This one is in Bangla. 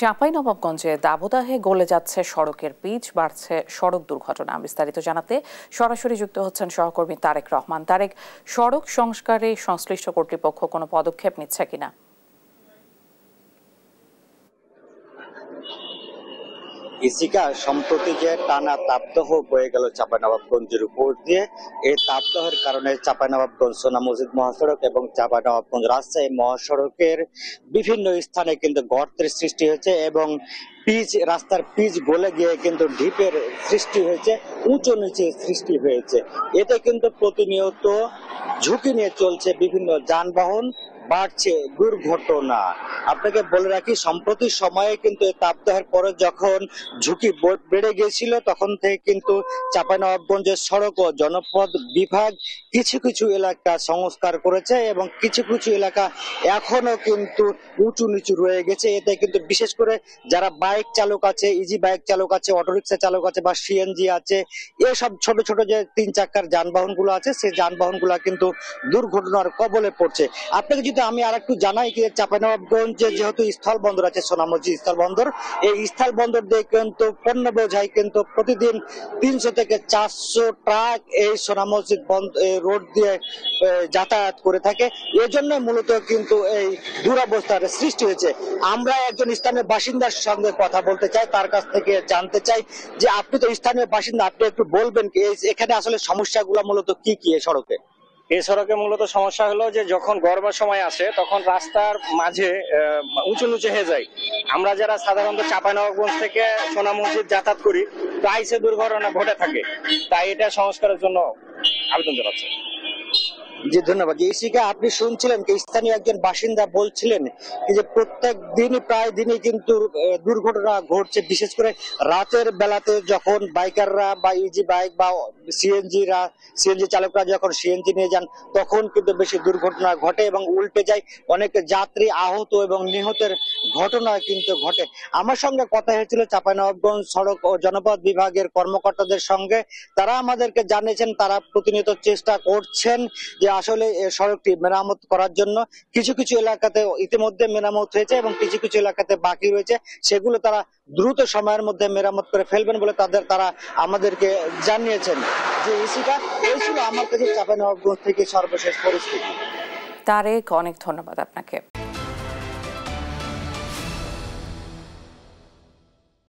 চাঁপাইনবাবগঞ্জে দাবদাহে গলে যাচ্ছে সড়কের পিচ, বাড়ছে সড়ক দুর্ঘটনা। বিস্তারিত জানাতে সরাসরি যুক্ত হচ্ছেন সহকর্মী তারেক রহমান। তারেক, সড়ক সংস্কারে সংশ্লিষ্ট কর্তৃপক্ষ কোনো পদক্ষেপ নিচ্ছে কিনা? ইসিকা সম্প্রতি যে টানা তাপদাহ বয়ে গেল চাঁপাইনবাবগঞ্জের উপর দিয়ে, এই তাপদাহের কারণে চাঁপাইনবাবগঞ্জ সোনা মসজিদ মহাসড়ক এবং চাঁপাইনবাবগঞ্জ রাজশাহী মহাসড়কের বিভিন্ন স্থানে কিন্তু গর্তের সৃষ্টি হয়েছে এবং রাস্তার পিচ গলে গিয়ে কিন্তু ঢিপের সৃষ্টি হয়েছে, উঁচু নিচে সৃষ্টি হয়েছে। এতে কিন্তু প্রতিনিয়ত ঝুঁকি নিয়ে চলছে বিভিন্ন যানবাহন, বাড়ছে দুর্ঘটনা। আপনাকে বলে রাখি, সম্প্রতি সময়ে কিন্তু তাপদাহের পরে যখন ঝুঁকি বেড়ে গিয়েছিল, তখন থেকে কিন্তু চাঁপাইনবাবগঞ্জের সড়ক ও জনপথ বিভাগ কিছু কিছু এলাকা সংস্কার করেছে এবং কিছু কিছু এলাকা এখনো কিন্তু উঁচু নিচু রয়ে গেছে। এতে কিন্তু বিশেষ করে যারা বাইক চালক আছে, ইজি বাইক চালক আছে, অটোরিকশা চালক আছে বা সিএনজি আছে, এসব ছোট ছোট যে 3 চাকার যানবাহন গুলো আছে, সেই যানবাহন গুলা কিন্তু দুর্ঘটনার কবলে পড়ছে। আপনাকে যদি আমি আর একটু জানাই যে চাঁপাইনবাবগঞ্জে যেহেতু স্থল বন্দর আছে, সোনা মসজিদ স্থল বন্দর, এই স্থল বন্দর দিয়ে কিন্তু পণ্য বোঝাই কিন্তু প্রতিদিন 300 থেকে 400 ট্রাক এই সোনা মসজিদ রোড দিয়ে যাতায়াত করে থাকে। এজন্য মূলত কিন্তু এই দুরবস্থার সৃষ্টি হয়েছে। আমরা একজন স্থানীয় বাসিন্দার সঙ্গে কথা বলতে চাই, তার কাছ থেকে জানতে চাই যে আপনি তো স্থানীয় বাসিন্দা, আপনি একটু বলবেন কি এখানে আসলে সমস্যাগুলো মূলত কি কি এই সড়কে? এই সড়কে মূলত সমস্যা হলো যে যখন গরমের সময় আসে তখন রাস্তার মাঝে উঁচু নিচু হয়ে যায়। আমরা যারা সাধারণত চাঁপাইনবাবগঞ্জ থেকে সোনা মসজিদ যাতায়াত করি, প্রায় সে দুর্ঘটনা ঘটে থাকে। তাই এটা সংস্কারের জন্য আবেদন জানাচ্ছি। জি, ধন্যবাদ। ইসিকা, আপনি শুনছিলেন কি স্থানীয় একজন বাসিন্দা বলছিলেন যে প্রত্যেক দিনই প্রায় দিনই কিন্তু দুর্ঘটনা ঘটছে, বিশেষ করে রাতের বেলাতে যখন বাইকাররা বা ইজি বাইক বা সিএনজি চালকরা যখন সিএনজি নিয়ে যান, তখন কিন্তু বেশি দুর্ঘটনা ঘটে এবং উল্টে যায়, অনেক যাত্রী আহত এবং নিহতের ঘটনা কিন্তু ঘটে। আমার সঙ্গে কথা হয়েছিল চাঁপাইনবাবগঞ্জ সড়ক ও জনপথ বিভাগের কর্মকর্তাদের সঙ্গে। তারা আমাদেরকে জানিয়েছেন তারা প্রতিনিয়ত চেষ্টা করছেন যে আসলে সড়কটি মেরামত করার জন্য। কিছু কিছু এলাকাতে ইতিমধ্যে মেরামত হয়েছে এবং কিছু কিছু এলাকাতে বাকি রয়েছে, সেগুলো তারা দ্রুত সময়ের মধ্যে মেরামত করে ফেলবেন বলে তারা আমাদেরকে জানিয়েছেন। যে ইসিকা, এই ছিল আমার কাছে চাঁপাইনবাবগঞ্জ থেকে সর্বশেষ পরিস্থিতি। তারেক, অনেক ধন্যবাদ আপনাকে।